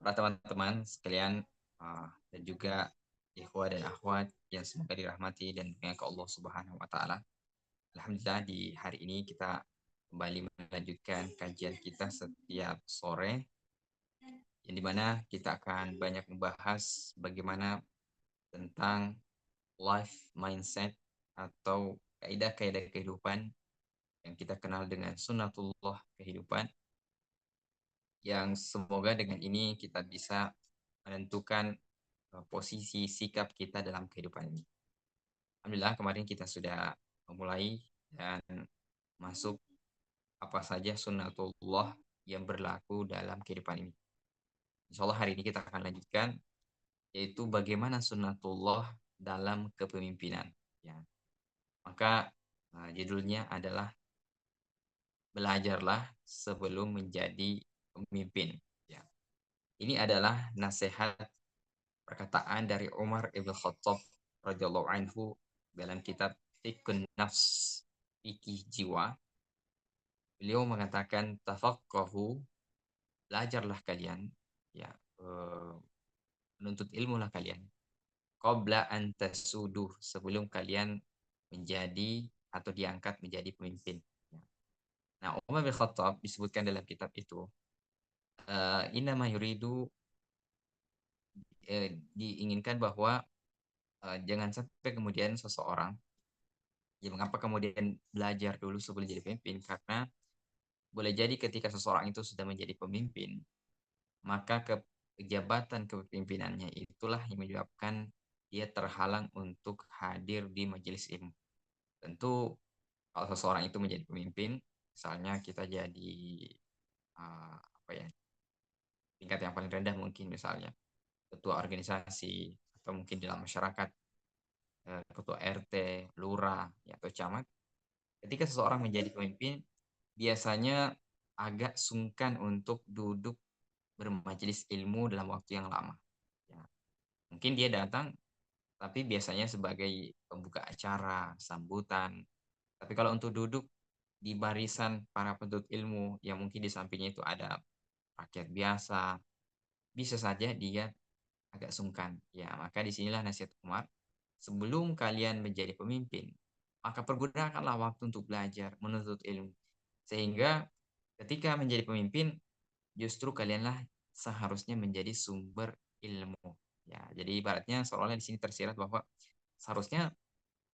para teman-teman sekalian dan juga ikhwah dan akhwat yang semoga dirahmati dan dimuliakan ke Allah Subhanahu wa taala. Alhamdulillah di hari ini kita kembali melanjutkan kajian kita setiap sore yang dimana kita akan banyak membahas bagaimana tentang life mindset atau kaidah-kaidah kehidupan yang kita kenal dengan sunnatullah kehidupan yang semoga dengan ini kita bisa menentukan posisi sikap kita dalam kehidupan ini. Alhamdulillah kemarin kita sudah memulai dan masuk apa saja sunnatullah yang berlaku dalam kehidupan ini. Insya Allah hari ini kita akan lanjutkan yaitu bagaimana sunnatullah dalam kepemimpinan. Ya. Maka judulnya adalah belajarlah sebelum menjadi pemimpin. Ya. Ini adalah nasihat perkataan dari Umar ibn Khattab radhiyallahu anhu dalam kitab Fikun Nafs, fikih jiwa. Beliau mengatakan tafaqahu, belajarlah kalian, ya, eh, menuntut ilmu lah kalian. Qabla an tasuduh, sebelum kalian menjadi atau diangkat menjadi pemimpin. Ya. Nah, Umar bin Khattab disebutkan dalam kitab itu, inama yuridu, diinginkan bahwa jangan sampai kemudian seseorang, ya mengapa kemudian belajar dulu sebelum jadi pemimpin? Karena boleh jadi ketika seseorang itu sudah menjadi pemimpin, maka kejabatan kepemimpinannya itulah yang menyebabkan dia terhalang untuk hadir di majelis ilmu. Tentu kalau seseorang itu menjadi pemimpin, misalnya kita jadi apa ya, tingkat yang paling rendah mungkin misalnya ketua organisasi atau mungkin dalam masyarakat, ketua RT, lurah, ya, atau camat. Ketika seseorang menjadi pemimpin, biasanya agak sungkan untuk duduk bermajelis ilmu dalam waktu yang lama. Ya, mungkin dia datang, tapi biasanya sebagai pembuka acara, sambutan. Tapi kalau untuk duduk di barisan para penuntut ilmu, yang mungkin di sampingnya itu ada rakyat biasa, bisa saja dia agak sungkan. Ya, maka disinilah nasihat Umar. Sebelum kalian menjadi pemimpin, maka pergunakanlah waktu untuk belajar, menuntut ilmu. Sehingga ketika menjadi pemimpin, justru kalianlah seharusnya menjadi sumber ilmu. Ya, jadi ibaratnya seolah-olah di sini tersirat bahwa seharusnya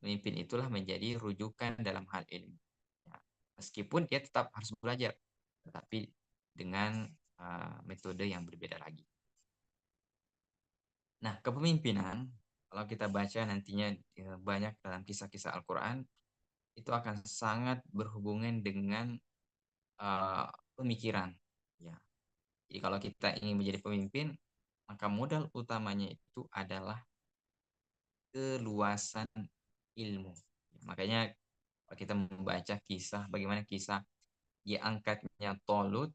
pemimpin itulah menjadi rujukan dalam hal ilmu. Ya, meskipun dia tetap harus belajar, tetapi dengan metode yang berbeda lagi. Nah, kepemimpinan, kalau kita baca nantinya banyak dalam kisah-kisah Al-Quran, itu akan sangat berhubungan dengan uh, pemikiran. Ya, jadi kalau kita ingin menjadi pemimpin, maka modal utamanya itu adalah keluasan ilmu. Makanya kalau kita membaca kisah, bagaimana kisah diangkatnya Tolut,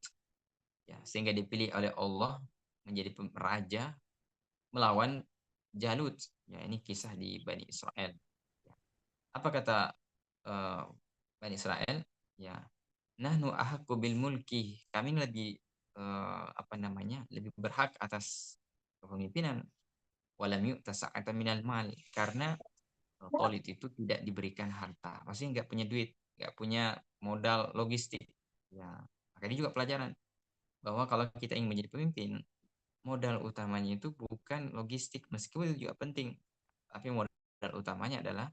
ya, sehingga dipilih oleh Allah menjadi raja melawan Jalut. Ya, ini kisah di Bani Israel. Ya. Apa kata uh, Bani Israel? Ya, nahnu ahaqqu bil mulki. Kami lebih apa namanya? Lebih berhak atas kepemimpinan. Walam yu'ta sa'atan minal mal. Karena Tolit itu tidak diberikan harta. Maksudnya nggak punya duit, nggak punya modal logistik. Ya, makanya juga pelajaran bahwa kalau kita ingin menjadi pemimpin, modal utamanya itu bukan logistik, meskipun itu juga penting. Tapi modal utamanya adalah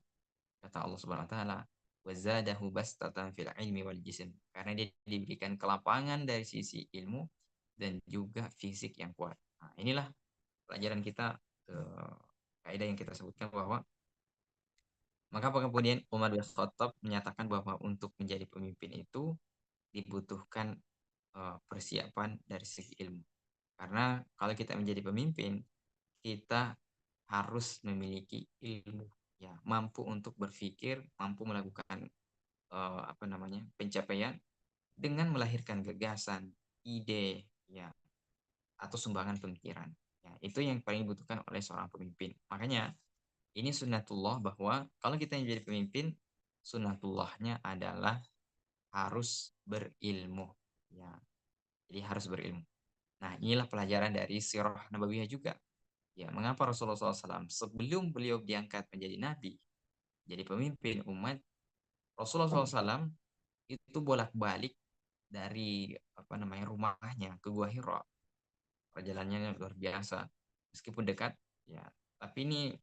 kata Allah Subhanahu wa taala, wazadahu bastatan fil ilmi wal jism. Karena dia diberikan kelapangan dari sisi ilmu dan juga fisik yang kuat. Nah, inilah pelajaran kita, kaidah yang kita sebutkan bahwa maka kemudian Umar bin Khattab menyatakan bahwa untuk menjadi pemimpin itu dibutuhkan persiapan dari segi ilmu. Karena kalau kita menjadi pemimpin, kita harus memiliki ilmu, ya, mampu untuk berpikir, mampu melakukan apa namanya, pencapaian dengan melahirkan gagasan, ide, ya, atau sumbangan pemikiran. Ya, itu yang paling dibutuhkan oleh seorang pemimpin. Makanya ini sunnatullah bahwa kalau kita menjadi pemimpin, sunnatullahnya adalah harus berilmu. Ya, jadi harus berilmu. Nah, inilah pelajaran dari sirah nabawiyah juga. Ya, mengapa Rasulullah SAW sebelum beliau diangkat menjadi nabi, jadi pemimpin umat, Rasulullah SAW itu bolak-balik dari rumahnya ke Gua Hira. Perjalanannya luar biasa. Meskipun dekat, ya, tapi ini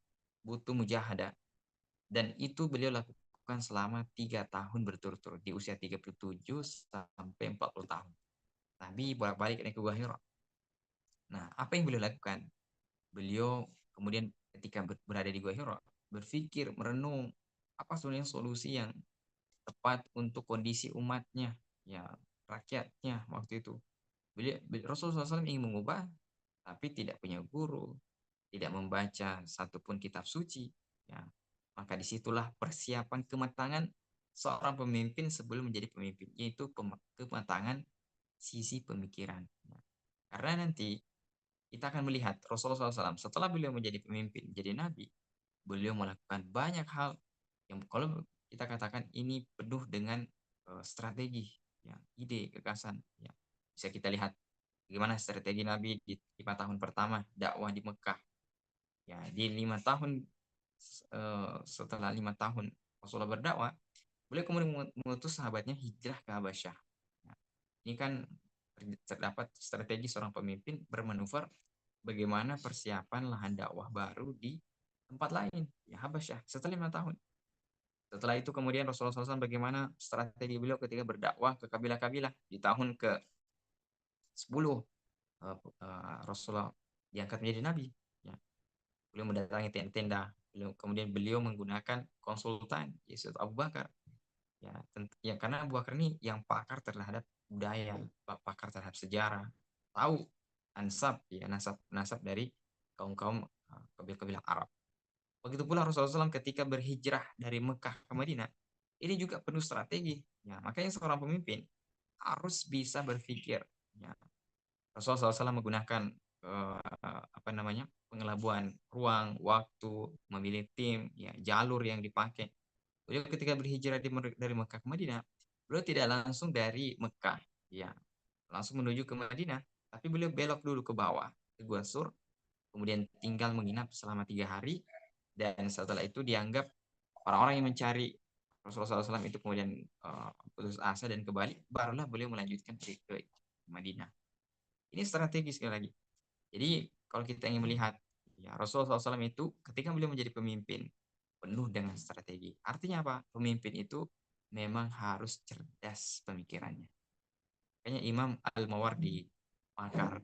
butuh mujahadah. Dan itu beliau lakukan selama 3 tahun berturut-turut di usia 37 sampai 40 tahun. Nabi bolak-balik naik ke Gua Hira. Nah, apa yang beliau lakukan? Beliau kemudian ketika berada di Gua Hira, berpikir, merenung, apa sebenarnya solusi yang tepat untuk kondisi umatnya, ya, rakyatnya waktu itu. Rasulullah SAW ingin mengubah, tapi tidak punya guru, tidak membaca satupun kitab suci. Ya, maka disitulah persiapan kematangan seorang pemimpin sebelum menjadi pemimpin, yaitu kematangan sisi pemikiran. Ya, karena nanti kita akan melihat Rasulullah SAW setelah beliau menjadi pemimpin, menjadi nabi, beliau melakukan banyak hal yang kalau kita katakan ini penuh dengan strategi, ya, ide, gagasan. Ya. Bisa kita lihat bagaimana strategi Nabi di 5 tahun pertama dakwah di Mekah. Ya, di 5 tahun setelah 5 tahun Rasulullah berdakwah, beliau kemudian mengutus sahabatnya hijrah ke Habasyah. Ya, ini kan terdapat strategi seorang pemimpin bermanuver bagaimana persiapan lahan dakwah baru di tempat lain, ya Habasyah, setelah 5 tahun. Setelah itu kemudian Rasulullah SAW bagaimana strategi beliau ketika berdakwah ke kabilah-kabilah di tahun ke-10 Rasulullah diangkat menjadi nabi. Ya, beliau mendatangi tenda-tenda. Kemudian beliau menggunakan konsultan, yaitu Abu Bakar. Ya, ya, karena Abu Bakar ini yang pakar terhadap budaya, pakar terhadap sejarah, tahu ansab, ya, nasab dari kaum-kaum kabilah-kabilah Arab. Begitu pula Rasulullah SAW ketika berhijrah dari Mekah ke Madinah, ini juga penuh strategi. Ya, makanya seorang pemimpin harus bisa berpikir. Ya, Rasulullah SAW menggunakan pengelabuan ruang, waktu, memilih tim, ya, jalur yang dipakai. Beliau ketika berhijrah dari Mekah ke Madinah, beliau tidak langsung dari Mekah, ya, langsung menuju ke Madinah, tapi beliau belok dulu ke bawah, ke Gua Sur, kemudian tinggal menginap selama 3 hari, dan setelah itu dianggap orang-orang yang mencari Rasulullah SAW itu kemudian putus asa dan kembali, barulah beliau melanjutkan ke Madinah. Ini strategi sekali lagi. Jadi kalau kita ingin melihat, ya, Rasulullah SAW itu ketika beliau menjadi pemimpin penuh dengan strategi. Artinya apa? Pemimpin itu memang harus cerdas pemikirannya. Kayaknya Imam Al-Mawardi, pakar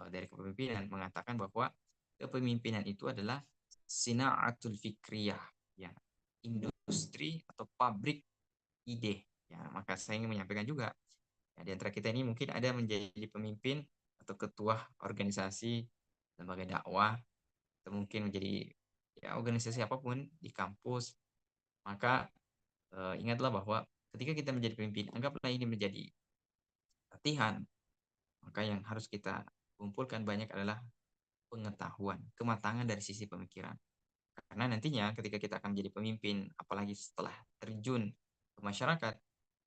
dari kepemimpinan, mengatakan bahwa kepemimpinan itu adalah sinaatul fikriyah, ya, industri atau pabrik ide. Ya, maka saya ingin menyampaikan juga, ya, di antara kita ini mungkin ada menjadi pemimpin atau ketua organisasi lembaga dakwah, atau mungkin menjadi, ya, organisasi apapun di kampus. Maka ingatlah bahwa ketika kita menjadi pemimpin, anggaplah ini menjadi latihan, maka yang harus kita kumpulkan banyak adalah pengetahuan, kematangan dari sisi pemikiran. Karena nantinya ketika kita akan menjadi pemimpin, apalagi setelah terjun ke masyarakat,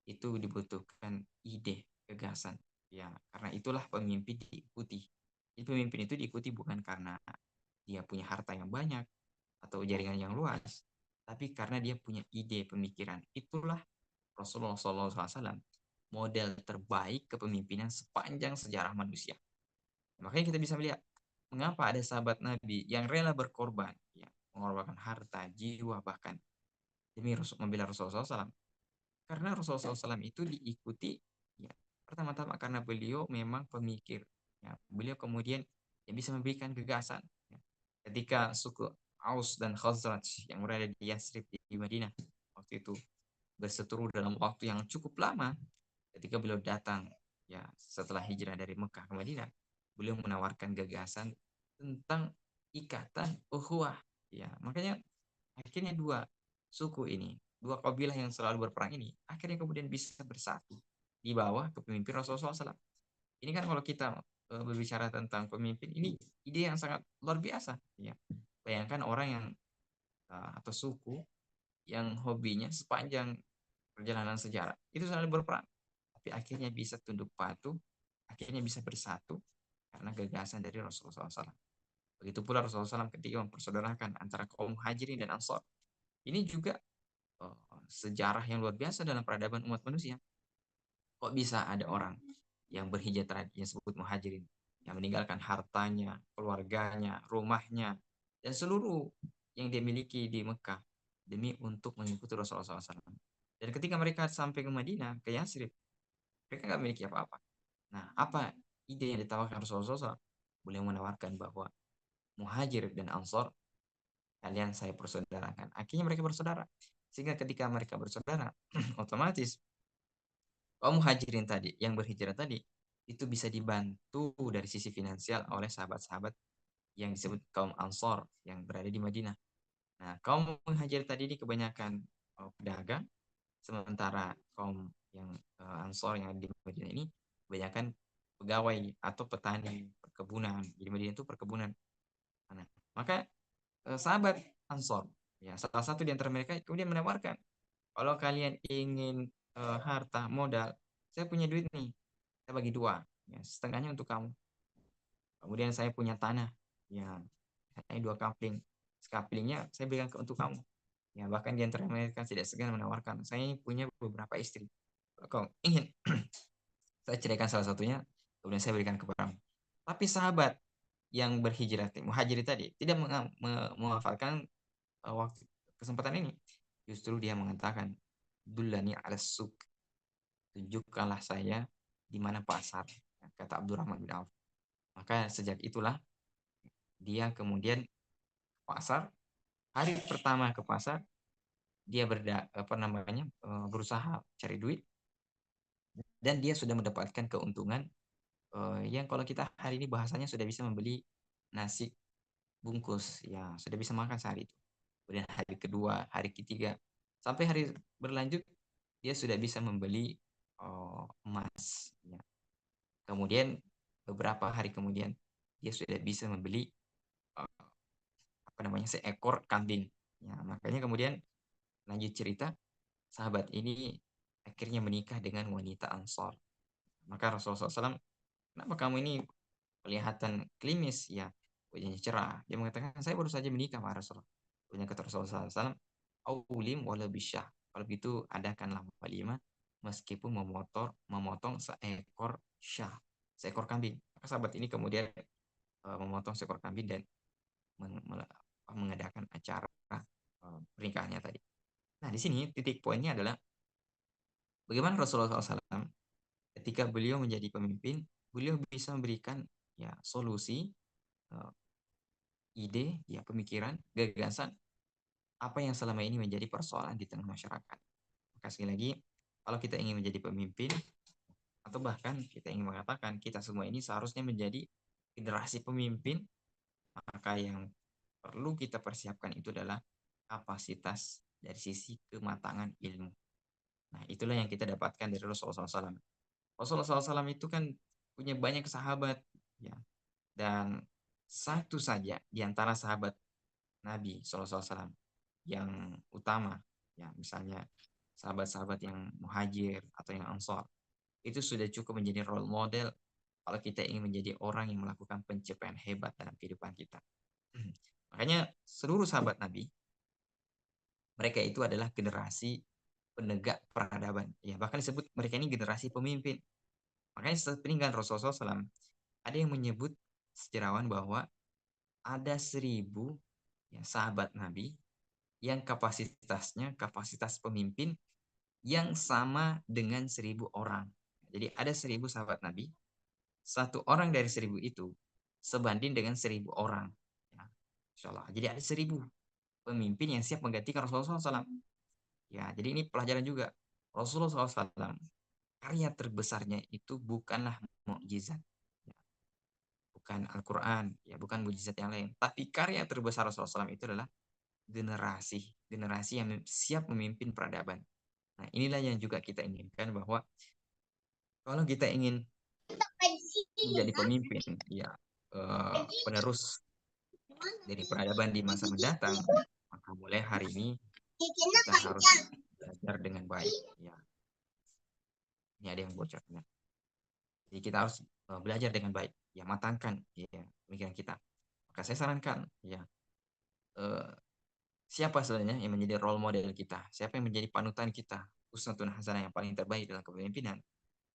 itu dibutuhkan ide, gagasan. Ya, karena itulah pemimpin diikuti. Jadi pemimpin itu diikuti bukan karena dia punya harta yang banyak atau jaringan yang luas, tapi karena dia punya ide, pemikiran. Itulah Rasulullah SAW, model terbaik kepemimpinan sepanjang sejarah manusia. Makanya kita bisa melihat mengapa ada sahabat Nabi yang rela berkorban, ya, mengorbankan harta, jiwa, bahkan demi membela Rasulullah SAW. Karena Rasulullah SAW itu diikuti, ya, pertama-tama karena beliau memang pemikir. Ya, beliau kemudian yang bisa memberikan gagasan. Ya. Ketika suku Aus dan Khazraj yang berada di Yasrib di Madinah waktu itu berseteru dalam waktu yang cukup lama, ketika beliau datang, ya, setelah hijrah dari Mekah ke Madinah, beliau menawarkan gagasan tentang ikatan ukhuwah. Ya, makanya akhirnya dua suku ini, dua kabilah yang selalu berperang ini, akhirnya kemudian bisa bersatu di bawah kepemimpinan Rasulullah SAW. Ini kan kalau kita berbicara tentang pemimpin, ini ide yang sangat luar biasa. Ya. Bayangkan orang yang atau suku yang hobinya sepanjang perjalanan sejarah itu selalu berperang, tapi akhirnya bisa tunduk patuh, akhirnya bisa bersatu, karena gagasan dari Rasulullah SAW. Begitu pula Rasulullah SAW ketika mempersaudarakan antara kaum Muhajirin dan Ansor. Ini juga sejarah yang luar biasa dalam peradaban umat manusia. Kok bisa ada orang yang berhijrah yang disebut Muhajirin, yang meninggalkan hartanya, keluarganya, rumahnya, dan seluruh yang dia miliki di Mekah demi untuk mengikuti Rasulullah SAW. Dan ketika mereka sampai ke Madinah, ke Yasrib, mereka nggak memiliki apa-apa. Nah, apa ide yang ditawarkan Rasulullah SAW? Beliau menawarkan bahwa Muhajir dan Ansor, kalian saya persaudarakan. Akhirnya mereka bersaudara. Sehingga ketika mereka bersaudara, otomatis kaum Muhajirin tadi, yang berhijrah tadi, itu bisa dibantu dari sisi finansial oleh sahabat-sahabat yang disebut kaum Ansor yang berada di Madinah. Nah, kaum Muhajirin tadi ini kebanyakan pedagang, sementara kaum yang Ansor yang ada di Madinah ini kebanyakan pegawai atau petani perkebunan. Jadi Madinah itu perkebunan. Nah, maka sahabat Ansor, ya salah satu di antara mereka kemudian menawarkan, kalau kalian ingin harta modal, saya punya duit nih, saya bagi dua, ya, setengahnya untuk kamu. Kemudian saya punya tanah, ya, saya dua kapling, sekaplingnya saya berikan untuk kamu. Ya, bahkan di antara mereka tidak segan menawarkan, saya punya beberapa istri. Kalau ingin saya ceraikan salah satunya, kemudian saya berikan kepada kamu. Tapi sahabat yang berhijrah, muhajir tadi, tidak memanfaatkan waktu kesempatan ini. Justru dia mengatakan, Dullani ala suk, tunjukkanlah saya di mana pasar, kata Abdurrahman bin Auf. Maka sejak itulah dia kemudian ke pasar. Hari pertama ke pasar, dia berusaha cari duit, dan dia sudah mendapatkan keuntungan yang kalau kita hari ini bahasanya sudah bisa membeli nasi bungkus, ya sudah bisa makan sehari itu. Kemudian hari kedua, hari ketiga, sampai hari berlanjut, dia sudah bisa membeli emas. Ya. Kemudian beberapa hari kemudian, dia sudah bisa membeli seekor kambing. Ya, makanya kemudian lanjut cerita, sahabat ini akhirnya menikah dengan wanita Ansor. Maka Rasulullah SAW, kenapa kamu ini kelihatan klimis? Ya, wajahnya cerah. Dia mengatakan, saya baru saja menikah, Pak Rasulullah. Kemudian kata Rasulullah SAW, Aulim wala bisyah. Kalau begitu, adakanlah walimah meskipun memotong seekor syah, seekor kambing. Maka sahabat ini kemudian memotong seekor kambing dan mengadakan acara pernikahannya tadi. Nah, di sini titik poinnya adalah bagaimana Rasulullah SAW ketika beliau menjadi pemimpin, beliau bisa memberikan ya solusi, ide, ya pemikiran, gagasan apa yang selama ini menjadi persoalan di tengah masyarakat. Maka sekali lagi, kalau kita ingin menjadi pemimpin, atau bahkan kita ingin mengatakan kita semua ini seharusnya menjadi generasi pemimpin, maka yang perlu kita persiapkan itu adalah kapasitas dari sisi kematangan ilmu. Nah, itulah yang kita dapatkan dari Rasulullah SAW. Rasulullah SAW itu kan punya banyak sahabat, ya, dan satu saja di antara sahabat Nabi SAW yang utama, ya, misalnya sahabat-sahabat yang muhajir atau yang ansor, itu sudah cukup menjadi role model kalau kita ingin menjadi orang yang melakukan pencapaian hebat dalam kehidupan kita. Makanya seluruh sahabat Nabi, mereka itu adalah generasi penegak peradaban. Ya, bahkan disebut mereka ini generasi pemimpin. Makanya sepeninggal Rasulullah SAW, ada yang menyebut sejarawan bahwa ada 1.000 ya, sahabat Nabi yang kapasitas pemimpin yang sama dengan 1.000 orang. Jadi ada 1.000 sahabat Nabi, satu orang dari 1.000 itu sebanding dengan 1.000 orang. Ya, Insya Allah. Jadi ada 1.000 pemimpin yang siap menggantikan Rasulullah SAW. Ya, jadi ini pelajaran juga. Rasulullah SAW, karya terbesarnya itu bukanlah mukjizat, ya, bukan Al-Quran, ya, bukan mukjizat yang lain. Tapi karya terbesar Rasulullah SAW itu adalah generasi yang siap memimpin peradaban. Nah, inilah yang juga kita inginkan, bahwa kalau kita ingin menjadi pemimpin, ya, penerus dari peradaban di masa mendatang, maka mulai hari ini kita harus belajar dengan baik. Ya, ini ada yang bocor. Jadi kita harus belajar dengan baik. ya matangkan ya pemikiran kita. Maka saya sarankan ya, eh, siapa sebenarnya yang menjadi role model kita, siapa yang menjadi panutan kita, uswatun hasanah yang paling terbaik dalam kepemimpinan.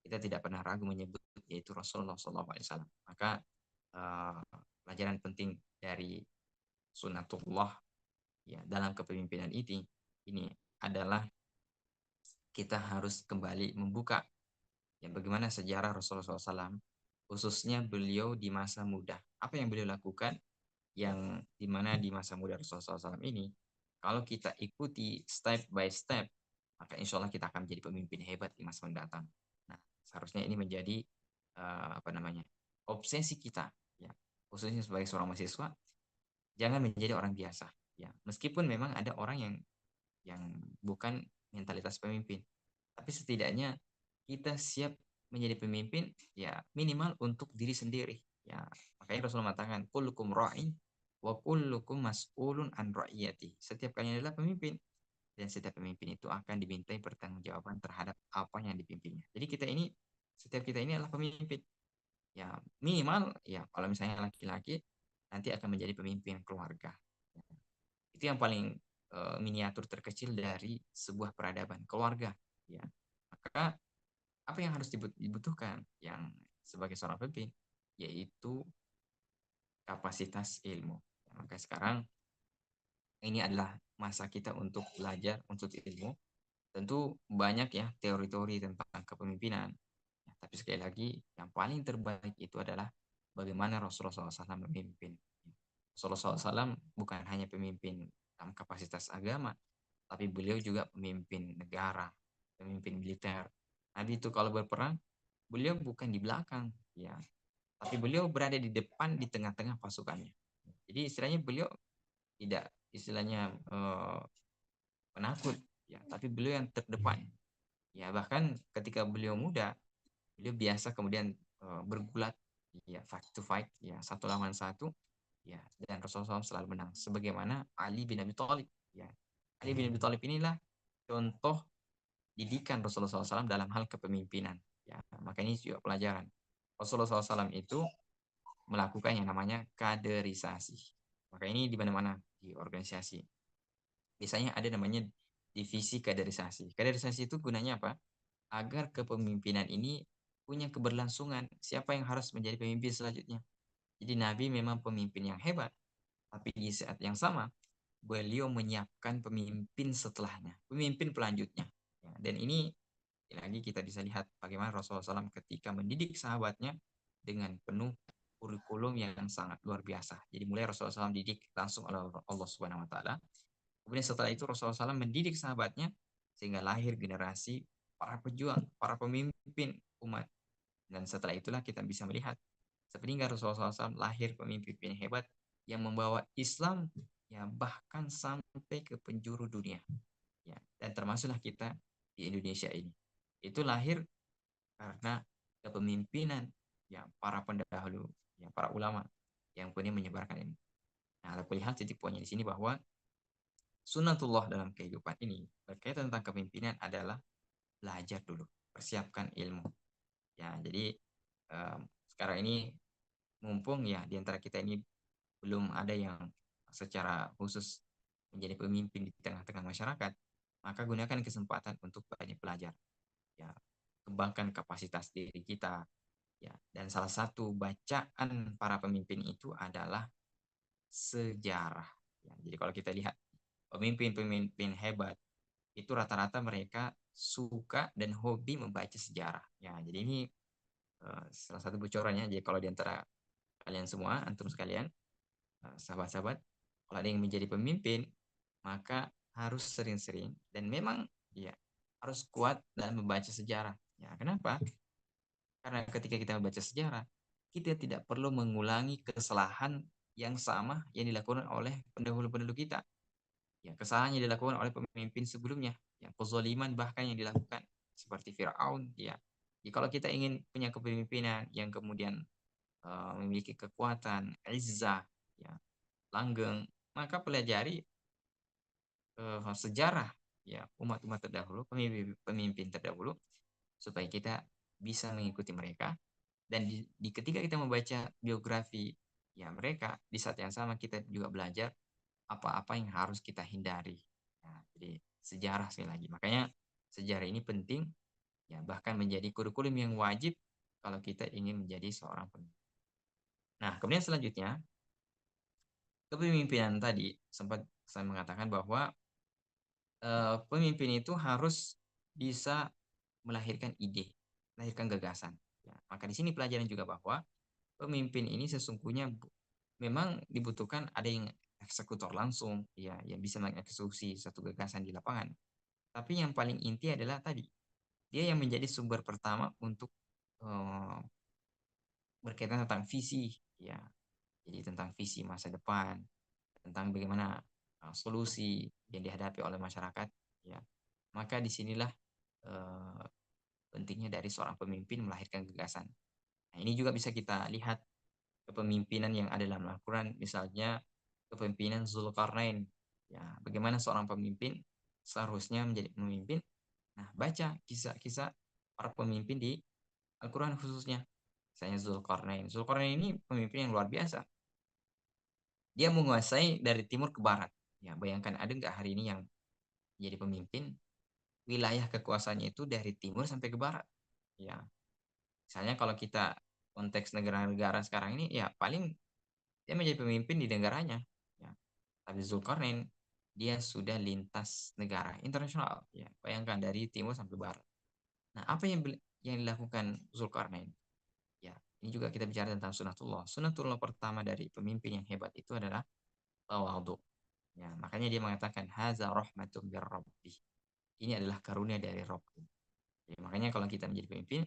Kita tidak pernah ragu menyebut yaitu Rasulullah SAW. Maka eh, pelajaran penting dari sunatullah ya dalam kepemimpinan ini adalah kita harus kembali membuka ya bagaimana sejarah Rasulullah SAW, khususnya beliau di masa muda. Apa yang beliau lakukan, yang dimana di masa muda Rasulullah SAW ini, kalau kita ikuti step by step, maka insya Allah kita akan menjadi pemimpin hebat di masa mendatang. Nah, seharusnya ini menjadi apa namanya obsesi kita, ya khususnya sebagai seorang mahasiswa, jangan menjadi orang biasa. Ya, meskipun memang ada orang yang bukan mentalitas pemimpin, tapi setidaknya kita siap menjadi pemimpin ya minimal untuk diri sendiri ya. Makanya Rasulullah mengatakan kullukum ra'in wa kullukum mas'ulun an ra'iyati. Setiap kalian adalah pemimpin dan setiap pemimpin itu akan dimintai pertanggungjawaban terhadap apa yang dipimpinnya. Jadi setiap kita ini adalah pemimpin. Ya minimal ya kalau misalnya laki-laki nanti akan menjadi pemimpin keluarga. Itu yang paling miniatur terkecil dari sebuah peradaban keluarga ya. Maka apa yang harus dibutuhkan yang sebagai seorang pemimpin yaitu kapasitas ilmu. Maka sekarang ini adalah masa kita untuk belajar untuk ilmu. Tentu banyak ya teori-teori tentang kepemimpinan. Ya, tapi sekali lagi yang paling terbaik itu adalah bagaimana Rasulullah SAW memimpin. Rasulullah SAW bukan hanya pemimpin dalam kapasitas agama, tapi beliau juga pemimpin negara, pemimpin militer. Nabi itu kalau berperang, beliau bukan di belakang, ya, tapi beliau berada di depan, di tengah-tengah pasukannya. Jadi istilahnya beliau tidak istilahnya penakut, ya, tapi beliau yang terdepan. Ya bahkan ketika beliau muda, beliau biasa kemudian bergulat, ya fight to fight, ya satu lawan satu, ya dan Rasulullah SAW selalu menang. Sebagaimana Ali bin Abi Thalib, ya Ali bin Abi Thalib inilah contoh didikan Rasulullah SAW dalam hal kepemimpinan. Ya, maka ini juga pelajaran. Rasulullah SAW itu melakukan yang namanya kaderisasi. Maka ini di mana-mana di organisasi. Biasanya ada namanya divisi kaderisasi. Kaderisasi itu gunanya apa? Agar kepemimpinan ini punya keberlangsungan. Siapa yang harus menjadi pemimpin selanjutnya? Jadi Nabi memang pemimpin yang hebat, tapi di saat yang sama beliau menyiapkan pemimpin setelahnya, pemimpin pelanjutnya. Ya, dan ini lagi kita bisa lihat bagaimana Rasulullah SAW ketika mendidik sahabatnya dengan penuh kurikulum yang sangat luar biasa. Jadi mulai Rasulullah SAW didik langsung oleh Allah Subhanahu Wa Taala. Kemudian setelah itu Rasulullah SAW mendidik sahabatnya sehingga lahir generasi para pejuang, para pemimpin umat. Dan setelah itulah kita bisa melihat sepeninggal Rasulullah SAW lahir pemimpin hebat yang membawa Islam ya bahkan sampai ke penjuru dunia. Ya, dan termasuklah kita di Indonesia ini. Itu lahir karena kepemimpinan ya para pendahulu, ya para ulama yang kemudian menyebarkan ini. Nah, aku lihat titik poinnya di sini bahwa sunatullah dalam kehidupan ini berkaitan tentang kepemimpinan adalah belajar dulu, persiapkan ilmu. Ya, jadi sekarang ini mumpung ya di antara kita ini belum ada yang secara khusus menjadi pemimpin di tengah-tengah masyarakat, maka gunakan kesempatan untuk banyak belajar. Ya, kembangkan kapasitas diri kita. Ya, dan salah satu bacaan para pemimpin itu adalah sejarah. Ya, jadi kalau kita lihat pemimpin-pemimpin hebat itu rata-rata mereka suka dan hobi membaca sejarah. Ya, jadi ini salah satu bocorannya. Jadi kalau di antara kalian semua, antum sekalian, sahabat-sahabat, kalau ada yang menjadi pemimpin, maka harus sering-sering dan memang ya harus kuat dalam membaca sejarah. Ya, kenapa? Karena ketika kita membaca sejarah, kita tidak perlu mengulangi kesalahan yang sama yang dilakukan oleh pendahulu-pendahulu kita. Ya, kesalahan yang dilakukan oleh pemimpin sebelumnya, yang kezaliman bahkan yang dilakukan seperti Firaun. Ya, jadi kalau kita ingin punya kepemimpinan yang kemudian memiliki kekuatan, izzah, ya, langgeng, maka pelajari sejarah ya umat-umat terdahulu, pemimpin terdahulu supaya kita bisa mengikuti mereka Dan ketika kita membaca biografi ya mereka, di saat yang sama kita juga belajar apa-apa yang harus kita hindari. Nah, jadi sejarah sekali lagi. Makanya sejarah ini penting ya, bahkan menjadi kurikulum yang wajib kalau kita ingin menjadi seorang pemimpin. Nah, kemudian selanjutnya kepemimpinan tadi sempat saya mengatakan bahwa pemimpin itu harus bisa melahirkan ide, melahirkan gagasan. Ya, maka di sini pelajaran juga bahwa pemimpin ini sesungguhnya memang dibutuhkan ada yang eksekutor langsung, ya, yang bisa mengeksekusi satu gagasan di lapangan. Tapi yang paling inti adalah tadi, dia yang menjadi sumber pertama untuk eh, berkaitan tentang visi, ya. Jadi tentang visi masa depan, tentang bagaimana solusi yang dihadapi oleh masyarakat, ya. Maka disinilah eh, pentingnya dari seorang pemimpin melahirkan gagasan. Nah, ini juga bisa kita lihat kepemimpinan yang ada dalam Al-Quran, misalnya kepemimpinan Zulkarnain. Ya, bagaimana seorang pemimpin seharusnya menjadi pemimpin. Nah, baca kisah-kisah para pemimpin di Al-Quran khususnya. Misalnya Zulkarnain. Zulkarnain ini pemimpin yang luar biasa. Dia menguasai dari timur ke barat. Ya, bayangkan ada nggak hari ini yang jadi pemimpin, wilayah kekuasaannya itu dari timur sampai ke barat. Ya, misalnya kalau kita konteks negara-negara sekarang ini, ya paling dia menjadi pemimpin di negaranya. Ya. Tapi Zulkarnain, dia sudah lintas negara internasional. Ya. Bayangkan dari timur sampai barat. Nah, apa yang dilakukan Zulkarnain? Ya, ini juga kita bicara tentang sunatullah. Sunatullah pertama dari pemimpin yang hebat itu adalah tawadhu. Ya, makanya dia mengatakan haza rahmatum bir rabbi. Ini adalah karunia dari Rabbku. Ya, makanya kalau kita menjadi pemimpin,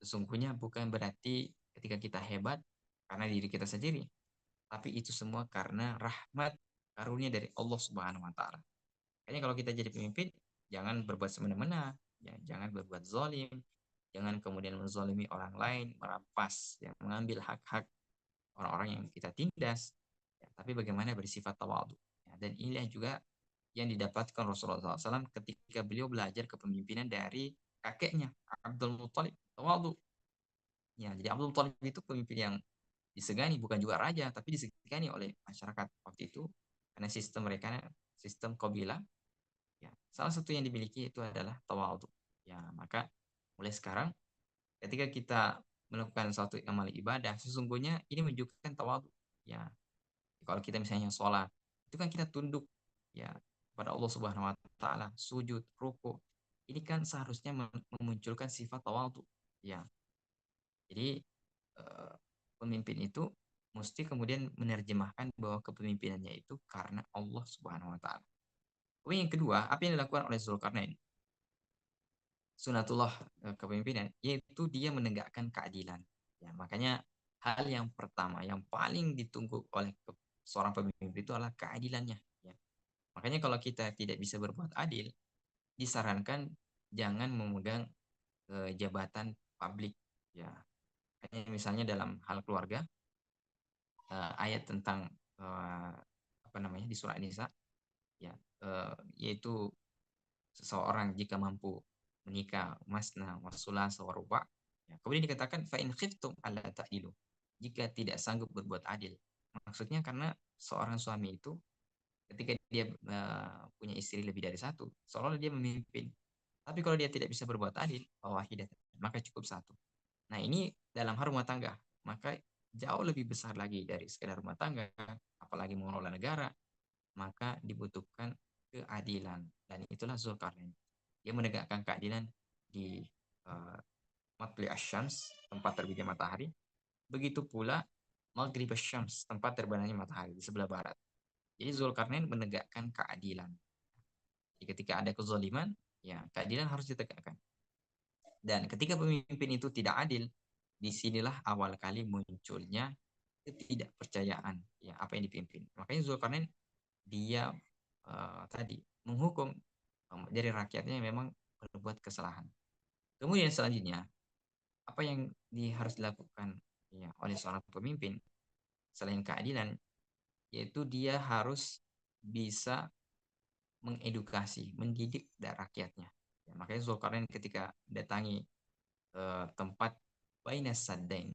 sesungguhnya bukan berarti ketika kita hebat karena diri kita sendiri, tapi itu semua karena rahmat karunia dari Allah Subhanahu wa taala. Makanya kalau kita jadi pemimpin, jangan berbuat semena-mena, ya, jangan berbuat zalim, jangan kemudian menzalimi orang lain, merampas, ya, mengambil hak-hak orang-orang yang kita tindas. Ya, tapi bagaimana bersifat tawadhu. Ya, dan inilah juga yang didapatkan Rasulullah SAW ketika beliau belajar kepemimpinan dari kakeknya Abdul Muthalib, tawadhu. Ya, jadi Abdul Muthalib itu pemimpin yang disegani, bukan juga raja, tapi disegani oleh masyarakat waktu itu karena sistem mereka sistem kabilah. Ya, salah satu yang dimiliki itu adalah tawadhu. Ya, maka mulai sekarang ketika kita melakukan suatu amal ibadah, sesungguhnya ini menunjukkan tawadhu. Ya, kalau kita misalnya sholat, itu kan kita tunduk ya pada Allah Subhanahu wa taala, sujud, ruku. Ini kan seharusnya memunculkan sifat tawadhu. Ya. Jadi pemimpin itu mesti kemudian menerjemahkan bahwa kepemimpinannya itu karena Allah Subhanahu wa taala. Kemudian yang kedua, apa yang dilakukan oleh Zulkarnain? Sunatullah kepemimpinan, yaitu dia menegakkan keadilan. Ya, makanya hal yang pertama yang paling ditunggu oleh seorang pemimpin itu adalah keadilannya. Ya. Makanya kalau kita tidak bisa berbuat adil, disarankan jangan memegang jabatan publik. Ya, misalnya dalam hal keluarga, ayat tentang apa namanya di surah An-Nisa, ya, yaitu seseorang jika mampu menikah masna wasula sawaruba, ya, kemudian dikatakan fa in khiftum alla ta'dilu, jika tidak sanggup berbuat adil. Maksudnya karena seorang suami itu ketika dia punya istri lebih dari satu, seolah dia memimpin. Tapi kalau dia tidak bisa berbuat adil, wahidah, maka cukup satu. Nah, ini dalam hal rumah tangga, maka jauh lebih besar lagi dari sekedar rumah tangga, apalagi mengelola negara, maka dibutuhkan keadilan. Dan itulah Zulkarnain. Dia menegakkan keadilan di uh, Matli Asyams, tempat terbitnya matahari. Begitu pula Maghrib Asyams, tempat terbenamnya matahari di sebelah barat. Jadi Zulkarnain menegakkan keadilan. Jadi ketika ada kezaliman, ya keadilan harus ditegakkan. Dan ketika pemimpin itu tidak adil, disinilah awal kali munculnya ketidakpercayaan ya apa yang dipimpin. Makanya Zulkarnain dia tadi menghukum dari rakyatnya yang memang berbuat kesalahan. Kemudian selanjutnya apa yang harus dilakukan ya oleh seorang pemimpin selain keadilan, yaitu dia harus bisa mengedukasi, mendidik dari rakyatnya. Ya, makanya Zulkarnain ketika datangi tempat bainas saddain,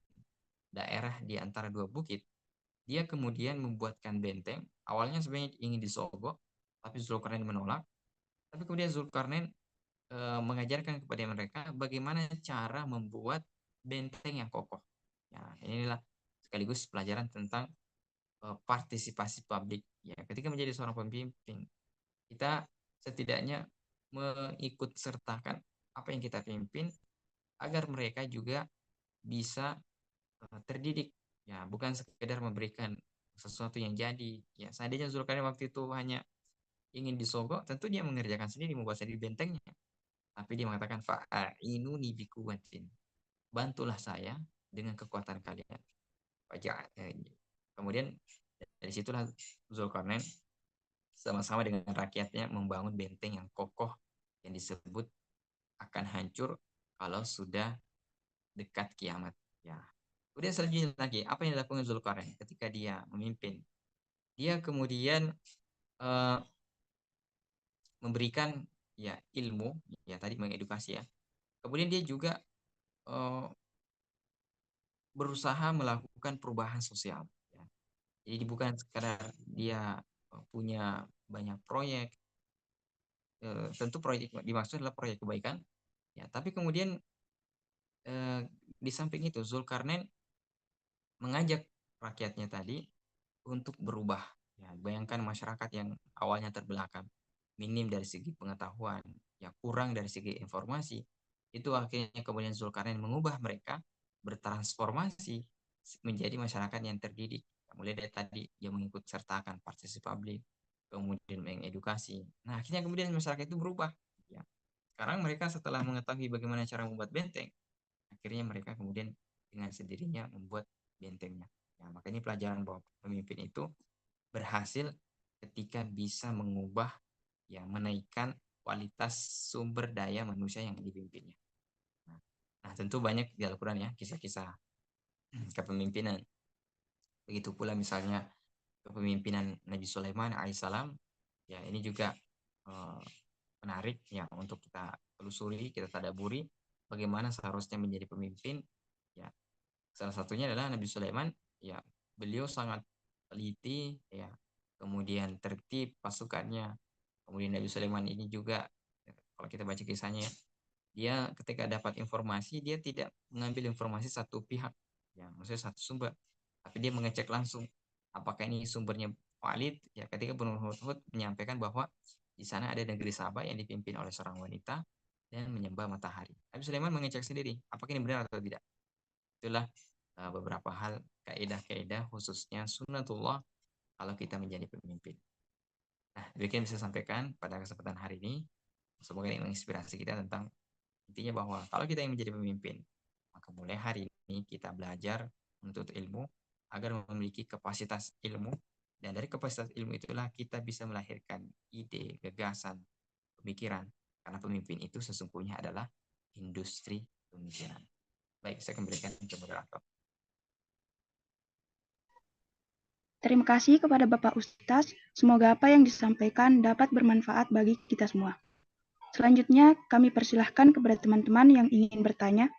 daerah di antara dua bukit. Dia kemudian membuatkan benteng. Awalnya sebenarnya ingin disogok, tapi Zulkarnain menolak. Tapi kemudian Zulkarnain mengajarkan kepada mereka bagaimana cara membuat benteng yang kokoh. Ya, inilah sekaligus pelajaran tentang partisipasi publik. Ya, ketika menjadi seorang pemimpin, kita setidaknya mengikut sertakan apa yang kita pimpin agar mereka juga bisa terdidik. Ya, bukan sekedar memberikan sesuatu yang jadi. Ya, seandainya Zulkarnain waktu itu hanya ingin disogok, tentu dia mengerjakan sendiri, membuat sendiri bentengnya. Tapi dia mengatakan fa'inuni bikuwatin. Bantulah saya dengan kekuatan kalian. Kemudian dari situlah Zulkarnain sama-sama dengan rakyatnya membangun benteng yang kokoh yang disebut akan hancur kalau sudah dekat kiamat. Ya. Kemudian selanjutnya lagi, apa yang dilakukan Zulkarnain ketika dia memimpin? Dia kemudian uh, memberikan ya ilmu, ya tadi mengedukasi ya. Kemudian dia juga uh, berusaha melakukan perubahan sosial. Ya. Jadi bukan sekadar dia punya banyak proyek, tentu proyek dimaksud adalah proyek kebaikan, ya. Tapi kemudian di samping itu Zulkarnain mengajak rakyatnya tadi untuk berubah. Ya, bayangkan masyarakat yang awalnya terbelakang, minim dari segi pengetahuan, ya kurang dari segi informasi, itu akhirnya kemudian Zulkarnain mengubah mereka bertransformasi menjadi masyarakat yang terdidik. Mulai dari tadi dia mengikut sertakan partisipasi publik, kemudian mengedukasi. Nah, akhirnya kemudian masyarakat itu berubah. Ya. Sekarang mereka setelah mengetahui bagaimana cara membuat benteng, akhirnya mereka kemudian dengan sendirinya membuat bentengnya. Ya, makanya pelajaran bahwa pemimpin itu berhasil ketika bisa mengubah, ya menaikkan kualitas sumber daya manusia yang dipimpinnya. Nah, tentu banyak di Al-Quran ya kisah-kisah kepemimpinan. Begitu pula misalnya kepemimpinan Nabi Sulaiman alaihissalam. Ya, ini juga eh, menarik ya untuk kita telusuri, kita tadaburi bagaimana seharusnya menjadi pemimpin. Ya, salah satunya adalah Nabi Sulaiman. Ya, beliau sangat teliti, ya, kemudian tertib pasukannya. Kemudian Nabi Sulaiman ini juga, kalau kita baca kisahnya, dia ketika dapat informasi dia tidak mengambil informasi satu pihak, ya maksudnya satu sumber, tapi dia mengecek langsung apakah ini sumbernya valid. Ya, ketika Ibnu Hudhud menyampaikan bahwa di sana ada negeri Sabah yang dipimpin oleh seorang wanita dan menyembah matahari. Nabi Sulaiman mengecek sendiri apakah ini benar atau tidak. Itulah beberapa hal kaidah-kaidah khususnya sunnatullah kalau kita menjadi pemimpin. Nah, demikian bisa sampaikan pada kesempatan hari ini. Semoga ini menginspirasi kita tentang intinya bahwa kalau kita yang menjadi pemimpin, maka mulai hari ini kita belajar menuntut ilmu agar memiliki kapasitas ilmu, dan dari kapasitas ilmu itulah kita bisa melahirkan ide, gagasan, pemikiran. Karena pemimpin itu sesungguhnya adalah industri pemikiran. Baik, saya kembalikan ke moderator. Terima kasih kepada Bapak Ustaz. Semoga apa yang disampaikan dapat bermanfaat bagi kita semua. Selanjutnya, kami persilahkan kepada teman-teman yang ingin bertanya